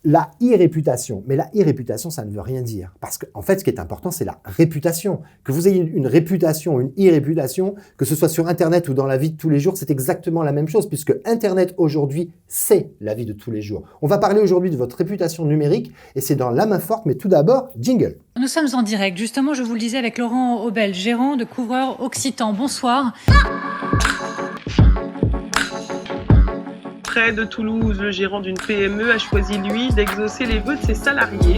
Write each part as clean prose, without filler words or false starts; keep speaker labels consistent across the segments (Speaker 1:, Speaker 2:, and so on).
Speaker 1: la e-réputation. Mais la e-réputation, ça ne veut rien dire. Parce qu'en fait, ce qui est important, c'est la réputation. Que vous ayez une réputation, une e-réputation, que ce soit sur Internet ou dans la vie de tous les jours, c'est exactement la même chose, puisque Internet, aujourd'hui, c'est la vie de tous les jours. On va parler aujourd'hui de votre réputation numérique, et c'est dans La Main Forte, mais tout d'abord, jingle.
Speaker 2: Nous sommes en direct, justement, je vous le disais, avec Laurent Aubel, gérant de Couvreur Occitan. Bonsoir.
Speaker 3: Près de Toulouse, le gérant d'une PME a choisi, lui, d'exaucer les vœux de ses salariés.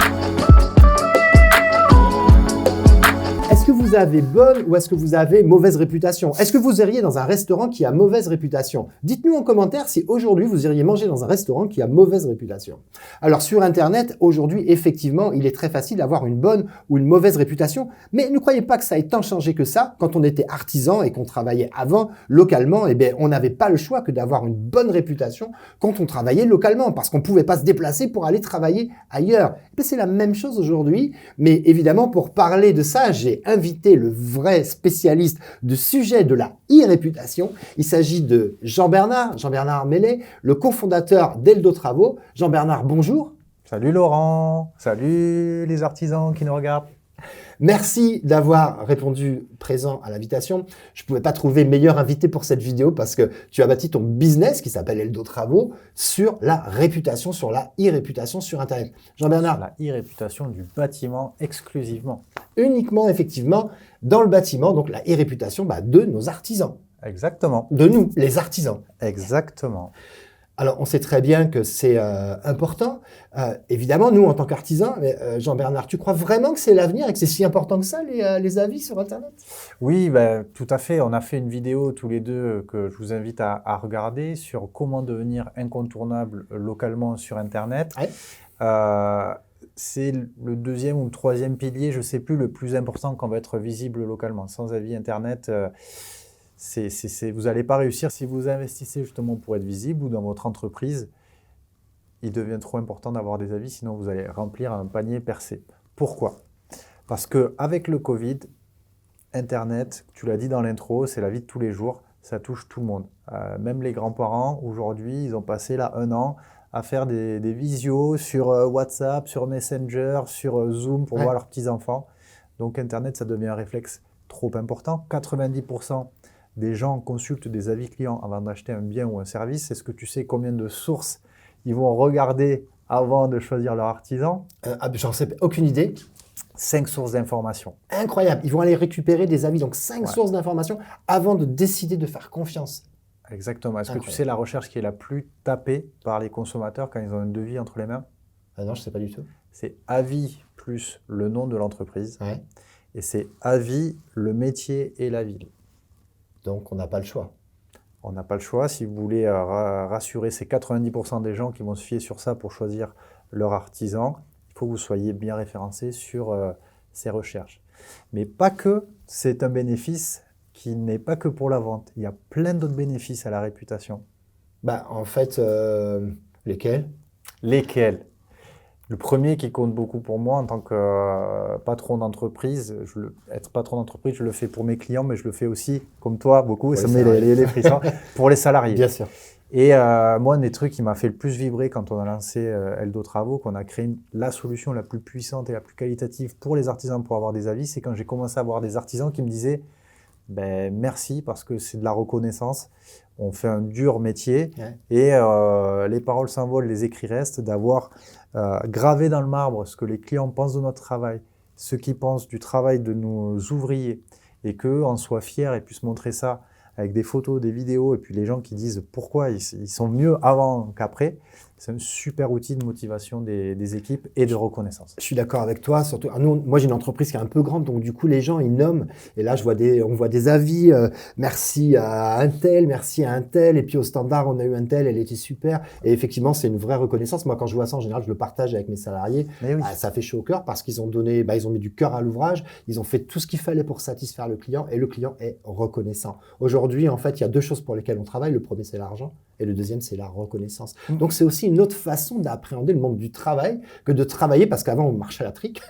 Speaker 1: Est-ce que vous avez bonne ou est-ce que vous avez mauvaise réputation? Est-ce que vous iriez dans un restaurant qui a mauvaise réputation? Dites-nous en commentaire si aujourd'hui vous iriez manger dans un restaurant qui a mauvaise réputation. Alors sur Internet, aujourd'hui, effectivement, il est très facile d'avoir une bonne ou une mauvaise réputation, mais ne croyez pas que ça ait tant changé que ça. Quand on était artisan et qu'on travaillait avant localement, eh bien, on n'avait pas le choix que d'avoir une bonne réputation quand on travaillait localement, parce qu'on ne pouvait pas se déplacer pour aller travailler ailleurs. C'est la même chose aujourd'hui, mais évidemment, pour parler de ça, j'ai invité le vrai spécialiste du sujet de la e-réputation. Il s'agit de Jean-Bernard Mellet, le cofondateur d'Eldo Travaux. Jean-Bernard, bonjour.
Speaker 4: Salut Laurent, salut les artisans qui nous regardent.
Speaker 1: Merci d'avoir répondu présent à l'invitation. Je ne pouvais pas trouver meilleur invité pour cette vidéo parce que tu as bâti ton business qui s'appelle Eldo Travaux sur la réputation, sur la e-réputation sur Internet. Jean-Bernard.
Speaker 4: La e-réputation du bâtiment exclusivement.
Speaker 1: Uniquement, effectivement, dans le bâtiment, donc la e-réputation de nos artisans.
Speaker 4: Exactement.
Speaker 1: De nous, les artisans.
Speaker 4: Exactement.
Speaker 1: Alors, on sait très bien que c'est important. Évidemment, nous, en tant qu'artisans, Jean-Bernard, tu crois vraiment que c'est l'avenir et que c'est si important que ça, les avis sur Internet?
Speaker 4: Oui, tout à fait. On a fait une vidéo tous les deux que je vous invite à regarder sur comment devenir incontournable localement sur Internet. Ouais. C'est le deuxième ou le troisième pilier, je ne sais plus, le plus important quand on va être visible localement. Sans avis Internet, vous n'allez pas réussir si vous investissez justement pour être visible ou dans votre entreprise. Il devient trop important d'avoir des avis, sinon vous allez remplir un panier percé. Pourquoi? Parce qu'avec le Covid, Internet, tu l'as dit dans l'intro, c'est la vie de tous les jours, ça touche tout le monde. Même les grands-parents, aujourd'hui, ils ont passé là 1 an à faire des visios sur WhatsApp, sur Messenger, sur Zoom pour voir leurs petits-enfants. Donc Internet, ça devient un réflexe trop important. 90% des gens consultent des avis clients avant d'acheter un bien ou un service. Est-ce que tu sais combien de sources ils vont regarder avant de choisir leur artisan?
Speaker 1: J'en sais aucune idée.
Speaker 4: 5 sources d'informations.
Speaker 1: Incroyable. Ils vont aller récupérer des avis, donc 5 sources d'informations avant de décider de faire confiance.
Speaker 4: Exactement. Est-ce que tu sais la recherche qui est la plus tapée par les consommateurs quand ils ont un devis entre les mains?
Speaker 1: Non, je ne sais pas du tout.
Speaker 4: C'est avis plus le nom de l'entreprise.
Speaker 1: Ouais.
Speaker 4: Et c'est avis, le métier et la ville.
Speaker 1: Donc, on n'a pas le choix.
Speaker 4: On n'a pas le choix. Si vous voulez rassurer ces 90% des gens qui vont se fier sur ça pour choisir leur artisan, il faut que vous soyez bien référencé sur ces recherches. Mais pas que, c'est un bénéfice qui n'est pas que pour la vente. Il y a plein d'autres bénéfices à la réputation.
Speaker 1: En fait, lesquels?
Speaker 4: Lesquels? Le premier qui compte beaucoup pour moi en tant que patron d'entreprise, être patron d'entreprise, je le fais pour mes clients, mais je le fais aussi, comme toi, beaucoup, et ça me met les frissons, pour les salariés.
Speaker 1: Bien sûr.
Speaker 4: Et moi, un des trucs qui m'a fait le plus vibrer quand on a lancé Eldo Travaux, qu'on a créé la solution la plus puissante et la plus qualitative pour les artisans pour avoir des avis, c'est quand j'ai commencé à avoir des artisans qui me disaient merci parce que c'est de la reconnaissance. On fait un dur métier et les paroles s'envolent, les écrits restent, d'avoir gravé dans le marbre ce que les clients pensent de notre travail, ce qu'ils pensent du travail de nos ouvriers et qu'eux en soient fiers et puissent montrer ça avec des photos, des vidéos et puis les gens qui disent pourquoi ils sont mieux avant qu'après. C'est un super outil de motivation des équipes et de reconnaissance.
Speaker 1: Je suis d'accord avec toi. Surtout, moi, j'ai une entreprise qui est un peu grande, donc du coup, les gens, ils nomment. Et là, on voit des avis. Merci à un tel, merci à un tel. Et puis au standard, on a eu un tel, elle était super. Et effectivement, c'est une vraie reconnaissance. Moi, quand je vois ça, en général, je le partage avec mes salariés.
Speaker 4: Oui.
Speaker 1: Ça fait chaud au cœur parce qu'ils ont donné, ils ont mis du cœur à l'ouvrage. Ils ont fait tout ce qu'il fallait pour satisfaire le client et le client est reconnaissant. Aujourd'hui, en fait, il y a 2 choses pour lesquelles on travaille. Le premier, c'est l'argent et le deuxième, c'est la reconnaissance. Donc, c'est aussi une autre façon d'appréhender le monde du travail que de travailler parce qu'avant, on marchait à la trique.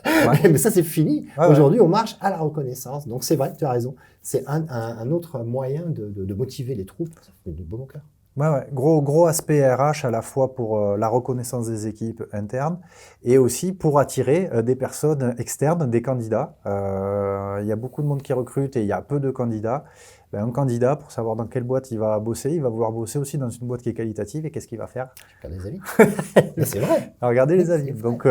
Speaker 1: Mais ça, c'est fini. Aujourd'hui, on marche à la reconnaissance. Donc, c'est vrai, tu as raison. C'est un autre moyen de motiver les troupes. Ça fait du beau mon cœur.
Speaker 4: Ouais. Gros aspect RH à la fois pour la reconnaissance des équipes internes et aussi pour attirer des personnes externes, des candidats. Il y a beaucoup de monde qui recrute et il y a peu de candidats. Un candidat, pour savoir dans quelle boîte il va bosser, il va vouloir bosser aussi dans une boîte qui est qualitative. Et qu'est-ce qu'il va faire?
Speaker 1: Regardez les avis. Mais c'est vrai.
Speaker 4: Regarder les avis. Donc,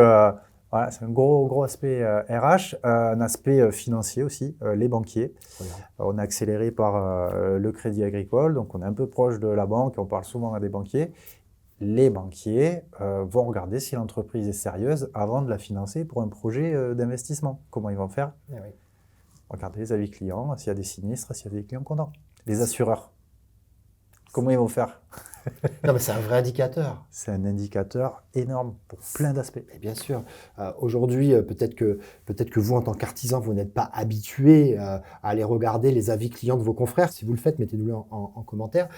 Speaker 4: voilà, c'est un gros aspect RH, un aspect financier aussi, les banquiers. On est accéléré par le Crédit Agricole, donc on est un peu proche de la banque, on parle souvent à des banquiers. Les banquiers vont regarder si l'entreprise est sérieuse avant de la financer pour un projet d'investissement. Comment ils vont faire?
Speaker 1: Eh oui.
Speaker 4: Regardez les avis clients, s'il y a des sinistres, s'il y a des clients contents. Les assureurs, comment ils vont faire?
Speaker 1: Non, mais c'est un vrai indicateur.
Speaker 4: C'est un indicateur énorme pour plein d'aspects.
Speaker 1: Et bien sûr. Aujourd'hui, peut-être que vous, en tant qu'artisan, vous n'êtes pas habitué à aller regarder les avis clients de vos confrères. Si vous le faites, mettez-nous-le en commentaire.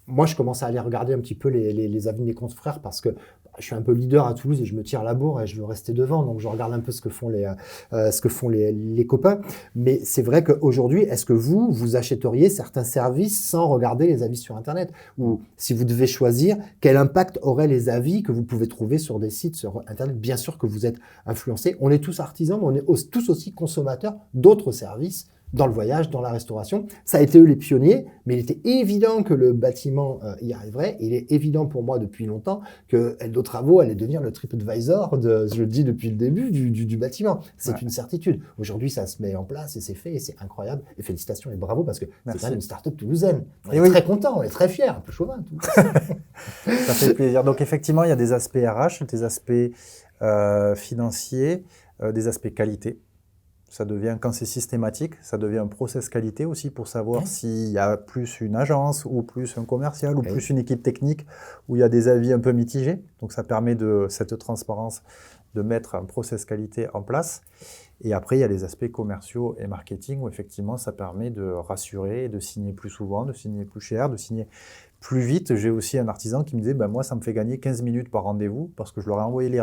Speaker 1: Moi, je commence à aller regarder un petit peu les avis de mes confrères parce que je suis un peu leader à Toulouse et je me tire la bourre et je veux rester devant. Donc, je regarde un peu ce que font les copains. Mais c'est vrai qu'aujourd'hui, est-ce que vous achèteriez certains services sans regarder les avis sur Internet? Ou si vous devez choisir, quel impact auraient les avis que vous pouvez trouver sur des sites sur Internet? Bien sûr que vous êtes influencés. On est tous artisans, mais on est tous aussi consommateurs d'autres services dans le voyage, dans la restauration. Ça a été eux les pionniers, mais il était évident que le bâtiment y arriverait. Il est évident pour moi depuis longtemps que Eldo Travaux allait devenir le TripAdvisor, je le dis depuis le début, du bâtiment. C'est une certitude. Aujourd'hui, ça se met en place et c'est fait et c'est incroyable. Et félicitations et bravo parce que c'est quand même une start-up toulousaine. On est très contents, on est très fiers, un peu chauvin. Tout.
Speaker 4: Ça fait plaisir. Donc effectivement, il y a des aspects RH, des aspects financiers, des aspects qualité. Ça devient, quand c'est systématique, ça devient un process qualité aussi pour savoir s'il y a plus une agence ou plus un commercial ou plus une équipe technique où il y a des avis un peu mitigés. Donc ça permet de cette transparence de mettre un process qualité en place. Et après, il y a les aspects commerciaux et marketing où effectivement ça permet de rassurer, de signer plus souvent, de signer plus cher, de signer plus vite. J'ai aussi un artisan qui me disait moi ça me fait gagner 15 minutes par rendez-vous parce que je leur ai envoyé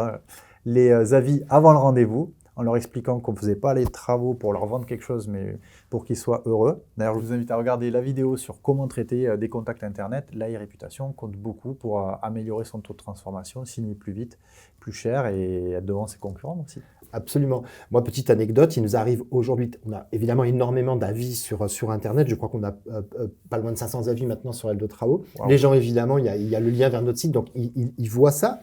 Speaker 4: les avis avant le rendez-vous, en leur expliquant qu'on ne faisait pas les travaux pour leur vendre quelque chose, mais pour qu'ils soient heureux. D'ailleurs, je vous invite à regarder la vidéo sur comment traiter des contacts Internet. La e-réputation compte beaucoup pour améliorer son taux de transformation, signer plus vite, plus cher et être devant ses concurrents aussi.
Speaker 1: Absolument. Moi, petite anecdote, il nous arrive aujourd'hui, on a évidemment énormément d'avis sur Internet. Je crois qu'on a pas loin de 500 avis maintenant sur Eldo Travaux. Wow. Les gens, évidemment, il y a le lien vers notre site, donc ils voient ça.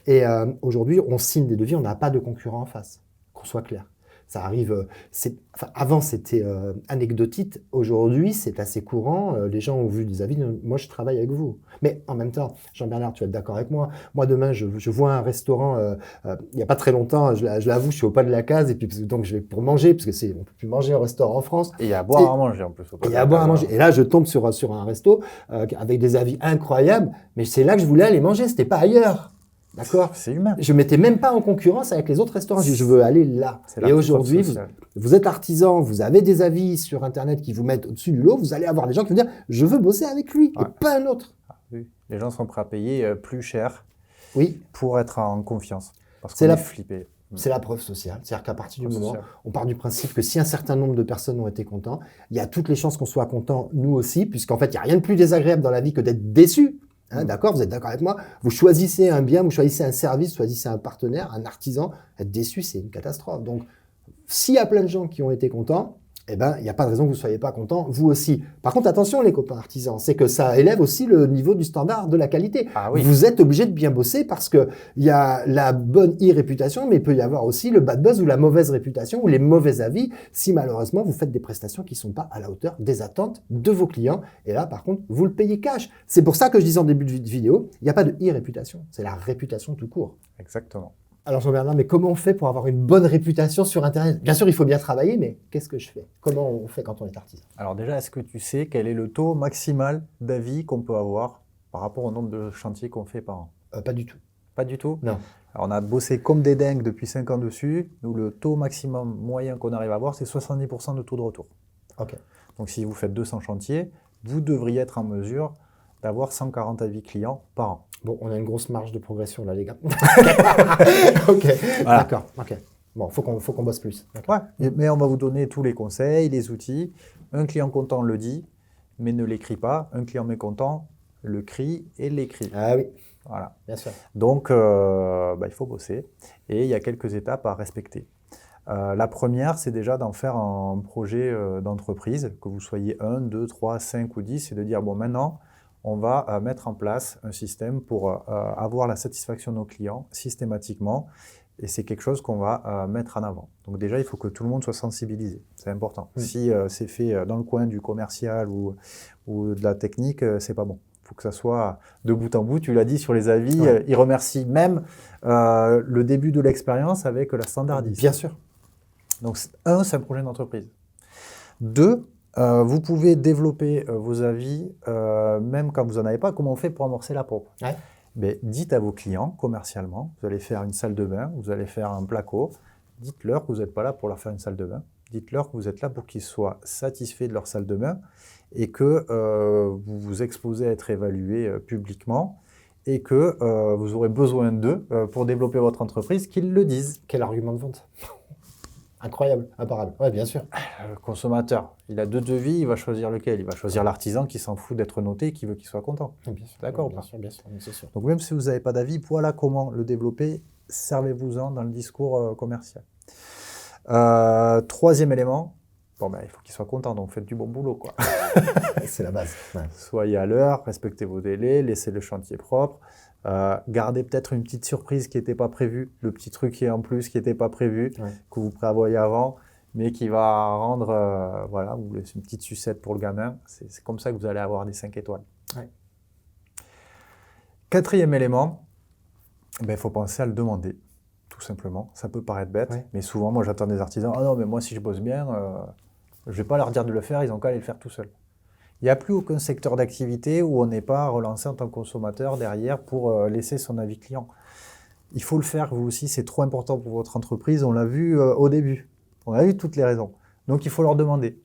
Speaker 1: Et aujourd'hui, on signe des devis, on n'a pas de concurrent en face. Qu'on soit clair. Ça arrive, avant c'était anecdotique, aujourd'hui c'est assez courant, les gens ont vu des avis, moi je travaille avec vous. Mais en même temps, Jean-Bernard, tu vas être d'accord avec moi, moi demain je vois un restaurant, il n'y a pas très longtemps, je l'avoue, je suis au pas de la case, et puis donc je vais pour manger, parce que on ne peut plus manger au restaurant en France.
Speaker 4: Et il y a à boire à manger en plus.
Speaker 1: Il y a à boire à manger. Et là je tombe sur un resto avec des avis incroyables, mais c'est là que je voulais aller manger, c'était pas ailleurs. D'accord.
Speaker 4: C'est humain.
Speaker 1: Je ne mettais même pas en concurrence avec les autres restaurants. Je veux aller là. Et aujourd'hui, vous êtes artisan, vous avez des avis sur Internet qui vous mettent au-dessus du lot, vous allez avoir des gens qui vont dire « je veux bosser avec lui et pas un autre ».
Speaker 4: Oui. Les gens sont prêts à payer plus cher pour être en confiance. Parce qu'on est flippé.
Speaker 1: C'est la preuve sociale. C'est-à-dire qu'à partir du moment, on part du principe que si un certain nombre de personnes ont été contents, il y a toutes les chances qu'on soit contents, nous aussi, puisqu'en fait, il n'y a rien de plus désagréable dans la vie que d'être déçu. D'accord, vous êtes d'accord avec moi? Vous choisissez un bien, vous choisissez un service, vous choisissez un partenaire, un artisan. Être déçu, c'est une catastrophe. Donc, s'il y a plein de gens qui ont été contents, eh ben, il n'y a pas de raison que vous ne soyez pas contents, vous aussi. Par contre, attention les copains artisans, c'est que ça élève aussi le niveau du standard de la qualité.
Speaker 4: Ah oui.
Speaker 1: Vous êtes obligé de bien bosser parce que il y a la bonne e-réputation, mais il peut y avoir aussi le bad buzz ou la mauvaise réputation ou les mauvais avis si malheureusement vous faites des prestations qui ne sont pas à la hauteur des attentes de vos clients. Et là, par contre, vous le payez cash. C'est pour ça que je disais en début de vidéo, il n'y a pas de e-réputation, c'est la réputation tout court.
Speaker 4: Exactement.
Speaker 1: Alors Jean-Bernard, mais comment on fait pour avoir une bonne réputation sur Internet? Bien sûr, il faut bien travailler, mais qu'est-ce que je fais? Comment on fait quand on est artisan?
Speaker 4: Alors déjà, est-ce que tu sais quel est le taux maximal d'avis qu'on peut avoir par rapport au nombre de chantiers qu'on fait par an?
Speaker 1: Pas du tout.
Speaker 4: Pas du tout?
Speaker 1: Non.
Speaker 4: Alors on a bossé comme des dingues depuis 5 ans dessus. Nous, le taux maximum moyen qu'on arrive à avoir, c'est 70% de taux de retour.
Speaker 1: Ok.
Speaker 4: Donc si vous faites 200 chantiers, vous devriez être en mesure d'avoir 140 avis clients par an.
Speaker 1: Bon, on a une grosse marge de progression là, les gars. Ok, voilà. D'accord. Ok. Bon, faut qu'on bosse plus.
Speaker 4: Ouais, mais on va vous donner tous les conseils, les outils. Un client content le dit, mais ne l'écrit pas. Un client mécontent le cri et l'écrit.
Speaker 1: Ah oui,
Speaker 4: Voilà.
Speaker 1: bien sûr.
Speaker 4: Donc, il faut bosser et il y a quelques étapes à respecter. La première, c'est déjà d'en faire un projet d'entreprise, que vous soyez 1, 2, 3, 5 ou 10, et de dire, bon, maintenant, on va mettre en place un système pour avoir la satisfaction de nos clients systématiquement, et c'est quelque chose qu'on va mettre en avant. Donc déjà, il faut que tout le monde soit sensibilisé, c'est important. Si c'est fait dans le coin du commercial ou de la technique, c'est pas bon. Il faut que ça soit de bout en bout. Tu l'as dit sur les avis, ils remercient même le début de l'expérience avec la standardise.
Speaker 1: Bien sûr.
Speaker 4: Donc, un, c'est un projet d'entreprise. Deux, vous pouvez développer vos avis, même quand vous n'en avez pas. Comment on fait pour amorcer la pompe? Mais dites à vos clients, commercialement, vous allez faire une salle de bain, vous allez faire un placo, dites-leur que vous n'êtes pas là pour leur faire une salle de bain, dites-leur que vous êtes là pour qu'ils soient satisfaits de leur salle de bain et que vous vous exposez à être évalué publiquement et que vous aurez besoin d'eux pour développer votre entreprise, qu'ils le disent.
Speaker 1: Quel argument de vente? Incroyable, imparable. Oui, bien sûr.
Speaker 4: Le consommateur, il a deux devis, il va choisir lequel? Il va choisir l'artisan qui s'en fout d'être noté et qui veut qu'il soit content.
Speaker 1: Bien sûr.
Speaker 4: D'accord.
Speaker 1: Bien sûr, c'est sûr.
Speaker 4: Donc même si vous n'avez pas d'avis, voilà comment le développer. Servez-vous-en dans le discours commercial. Troisième élément, il faut qu'il soit content, donc faites du bon boulot, quoi.
Speaker 1: C'est la base. Ouais.
Speaker 4: Soyez à l'heure, respectez vos délais, laissez le chantier propre. Gardez peut-être une petite surprise qui n'était pas prévue, le petit truc qui est en plus qui n'était pas prévu, que vous prévoyez avant, mais qui va rendre, vous laissez une petite sucette pour le gamin. C'est comme ça que vous allez avoir des 5 étoiles.
Speaker 1: Ouais.
Speaker 4: Quatrième élément, il faut penser à le demander, tout simplement. Ça peut paraître bête, mais souvent, moi j'attends des artisans, « Ah non, mais moi si je bosse bien, je ne vais pas leur dire de le faire, ils ont qu'à aller le faire tout seuls. » Il n'y a plus aucun secteur d'activité où on n'est pas relancé en tant que consommateur derrière pour laisser son avis client. Il faut le faire, vous aussi, c'est trop important pour votre entreprise. On l'a vu au début. On a vu toutes les raisons. Donc, il faut leur demander.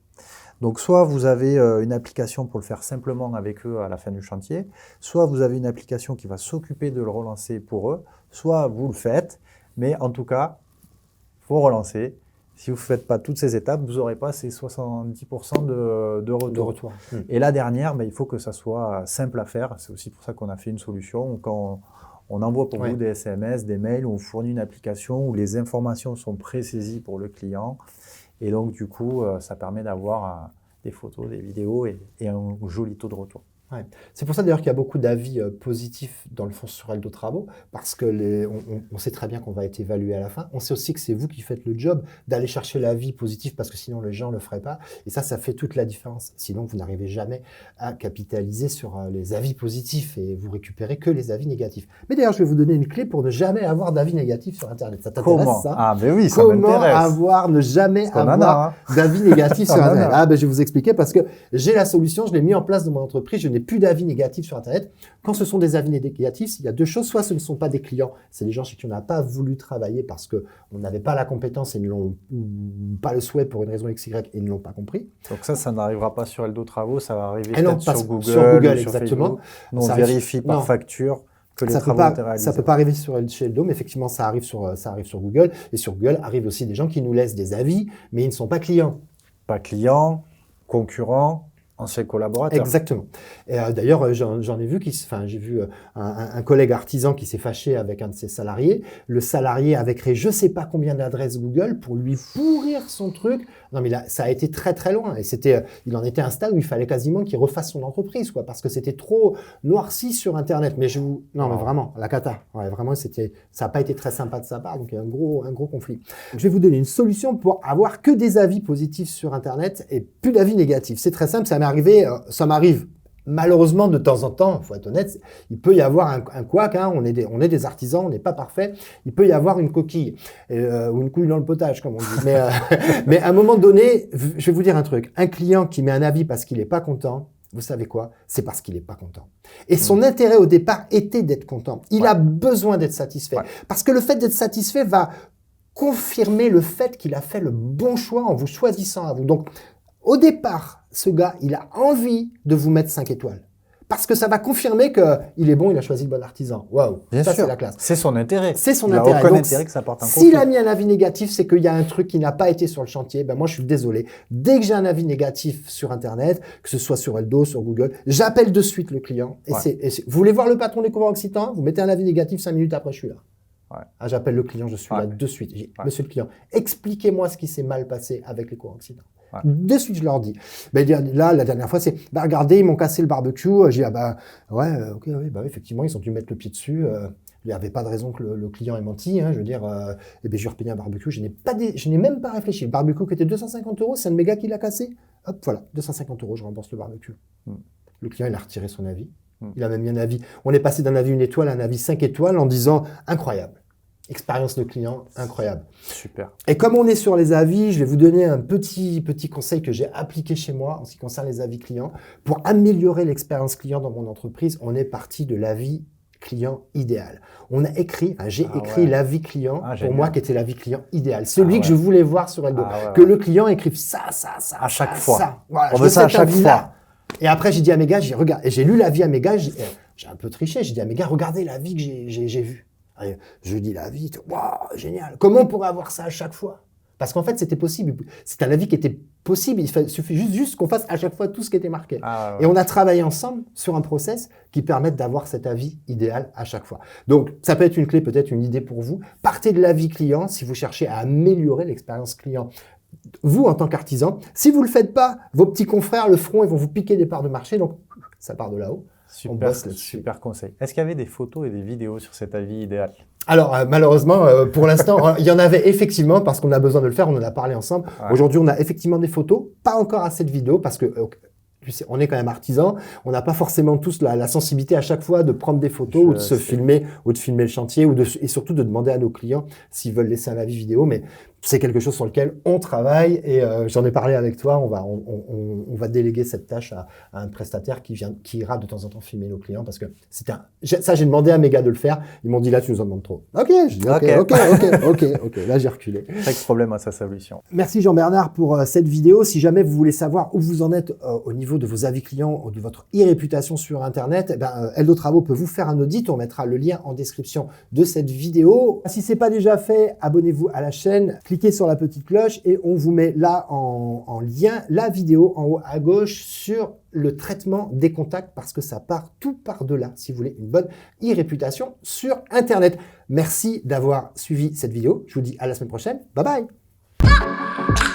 Speaker 4: Donc, soit vous avez une application pour le faire simplement avec eux à la fin du chantier, soit vous avez une application qui va s'occuper de le relancer pour eux, soit vous le faites, mais en tout cas, il faut relancer. Si vous ne faites pas toutes ces étapes, vous n'aurez pas ces 70% de retour. Et la dernière, il faut que ça soit simple à faire. C'est aussi pour ça qu'on a fait une solution. Quand on envoie pour vous des SMS, des mails, on fournit une application où les informations sont pré-saisies pour le client. Et donc, du coup, ça permet d'avoir des photos, des vidéos et un joli taux de retour.
Speaker 1: Ouais. C'est pour ça d'ailleurs qu'il y a beaucoup d'avis positifs dans le fonds structurel de travaux, parce que on sait très bien qu'on va être évalué à la fin. On sait aussi que c'est vous qui faites le job d'aller chercher l'avis positif, parce que sinon les gens ne le feraient pas. Et ça fait toute la différence. Sinon, vous n'arrivez jamais à capitaliser sur les avis positifs et vous récupérez que les avis négatifs. Mais d'ailleurs, je vais vous donner une clé pour ne jamais avoir d'avis négatifs sur Internet. Ça t'intéresse, ça?
Speaker 4: Ah, mais oui, ça m'intéresse.
Speaker 1: Ne jamais avoir d'avis négatifs sur Internet? Je vais vous expliquer, parce que j'ai la solution, je l'ai mis en place dans mon entreprise, je n'ai plus d'avis négatifs sur Internet. Quand ce sont des avis négatifs, il y a deux choses. Soit ce ne sont pas des clients, c'est des gens chez qui on n'a pas voulu travailler parce qu'on n'avait pas la compétence et ou pas le souhait pour une raison XY et ne l'ont pas compris.
Speaker 4: Donc ça n'arrivera pas sur Eldo Travaux, ça va arriver sur Google.
Speaker 1: Sur Google,
Speaker 4: sur
Speaker 1: exactement.
Speaker 4: Facebook. Nous, on vérifie par facture que les travaux ont été réalisés.
Speaker 1: Ça ne peut pas arriver chez Eldo, mais effectivement, ça arrive sur Google. Et sur Google arrivent aussi des gens qui nous laissent des avis, mais ils ne sont pas clients.
Speaker 4: Pas clients, concurrents, anciens collaborateurs.
Speaker 1: Exactement. Et d'ailleurs, j'en ai vu j'ai vu un collègue artisan qui s'est fâché avec un de ses salariés. Le salarié avait créé je sais pas combien d'adresses Google pour lui pourrir son truc. Non, mais là, ça a été très très loin. Et il en était à un stade où il fallait quasiment qu'il refasse son entreprise, quoi, parce que c'était trop noirci sur Internet. Mais mais vraiment, la cata. Ouais, vraiment, ça n'a pas été très sympa de sa part. Donc, il y a un gros conflit. Je vais vous donner une solution pour avoir que des avis positifs sur Internet et plus d'avis négatifs. C'est très simple. Ça m'arrive malheureusement de temps en temps, il faut être honnête, il peut y avoir un couac, on est des artisans, on n'est pas parfait, il peut y avoir une coquille ou une couille dans le potage, comme on dit. Mais à un moment donné, je vais vous dire un truc, un client qui met un avis parce qu'il n'est pas content, vous savez quoi? C'est parce qu'il n'est pas content. Et son intérêt au départ était d'être content. Il a besoin d'être satisfait. Parce que le fait d'être satisfait va confirmer le fait qu'il a fait le bon choix en vous choisissant à vous. Donc, au départ, ce gars, il a envie de vous mettre 5 étoiles. parce que ça va confirmer qu'il est bon, il a choisi le bon artisan. Waouh, ça c'est la classe.
Speaker 4: C'est son intérêt.
Speaker 1: C'est son
Speaker 4: il
Speaker 1: intérêt.
Speaker 4: Il n'a aucun
Speaker 1: Donc,
Speaker 4: intérêt que ça porte un conflit.
Speaker 1: S'il a mis un avis négatif, c'est qu'il y a un truc qui n'a pas été sur le chantier. Ben moi, je suis désolé. Dès que j'ai un avis négatif sur Internet, que ce soit sur Eldo, sur Google, j'appelle de suite le client. Et vous voulez voir le patron des couvreurs occitans? Vous mettez un avis négatif, 5 minutes après, je suis là. Ouais. Ah, j'appelle le client, je suis là de suite. Monsieur le client, expliquez-moi ce qui s'est mal passé avec les couvreurs occitans. Ouais. De suite, je leur dis. Ben, là, la dernière fois, c'est, regardez, ils m'ont cassé le barbecue. J'ai dit, ok, effectivement, ils ont dû mettre le pied dessus. Il n'y avait pas de raison que le client ait menti. Hein, je veux dire, je lui repayé un barbecue. Je n'ai même pas réfléchi. Le barbecue qui était 250 €, c'est un de mes gars qui l'a cassé. Hop, voilà, 250 €, je rembourse le barbecue. Le client, il a retiré son avis. Il a même mis un avis. On est passé d'un avis 1 étoile à un avis 5 étoiles en disant, incroyable. Expérience de client, incroyable.
Speaker 4: Super.
Speaker 1: Et comme on est sur les avis, je vais vous donner un petit conseil que j'ai appliqué chez moi en ce qui concerne les avis clients. Pour améliorer l'expérience client dans mon entreprise, on est parti de l'avis client idéal. On a écrit, j'ai écrit l'avis client pour moi qui était l'avis client idéal. Celui que je voulais voir sur Eldo. Que le client écrive ça.
Speaker 4: À chaque fois.
Speaker 1: Ça. Voilà,
Speaker 4: on veut ça à chaque fois.
Speaker 1: Et après, j'ai dit à mes gars, j'ai lu l'avis à mes gars, j'ai un peu triché, j'ai dit à mes gars, regardez l'avis que j'ai vu. Je dis l'avis, waouh, génial. Comment on pourrait avoir ça à chaque fois? Parce qu'en fait, c'était possible. C'est un avis qui était possible. Il suffit juste qu'on fasse à chaque fois tout ce qui était marqué. Et on a travaillé ensemble sur un process qui permette d'avoir cet avis idéal à chaque fois. Donc, ça peut être une clé, peut-être une idée pour vous. Partez de l'avis client si vous cherchez à améliorer l'expérience client. Vous, en tant qu'artisan, si vous ne le faites pas, vos petits confrères le feront et vont vous piquer des parts de marché. Donc, ça part de là-haut.
Speaker 4: Super conseil. Est-ce qu'il y avait des photos et des vidéos sur cet avis idéal?
Speaker 1: Alors, malheureusement, pour l'instant, il y en avait effectivement parce qu'on a besoin de le faire, on en a parlé ensemble. Aujourd'hui, on a effectivement des photos, pas encore assez de vidéos parce que on est quand même artisan, on n'a pas forcément tous la sensibilité à chaque fois de prendre des photos ou de se filmer ou de filmer le chantier et surtout de demander à nos clients s'ils veulent laisser un avis vidéo. Mais c'est quelque chose sur lequel on travaille et j'en ai parlé avec toi. On va déléguer cette tâche à un prestataire qui ira de temps en temps filmer nos clients parce que ça, j'ai demandé à mes gars de le faire. Ils m'ont dit là, tu nous en demandes trop. Ok, je dis ok. Là, j'ai reculé.
Speaker 4: Chaque problème a sa solution.
Speaker 1: Merci Jean-Bernard pour cette vidéo. Si jamais vous voulez savoir où vous en êtes au niveau de vos avis clients ou de votre e-réputation sur Internet, Eldo Travaux peut vous faire un audit. On mettra le lien en description de cette vidéo. Si c'est pas déjà fait, abonnez-vous à la chaîne. Cliquez sur la petite cloche et on vous met là en lien la vidéo en haut à gauche sur le traitement des contacts parce que ça part tout par de là si vous voulez une bonne e-réputation sur Internet. Merci d'avoir suivi cette vidéo. Je vous dis à la semaine prochaine. Bye bye.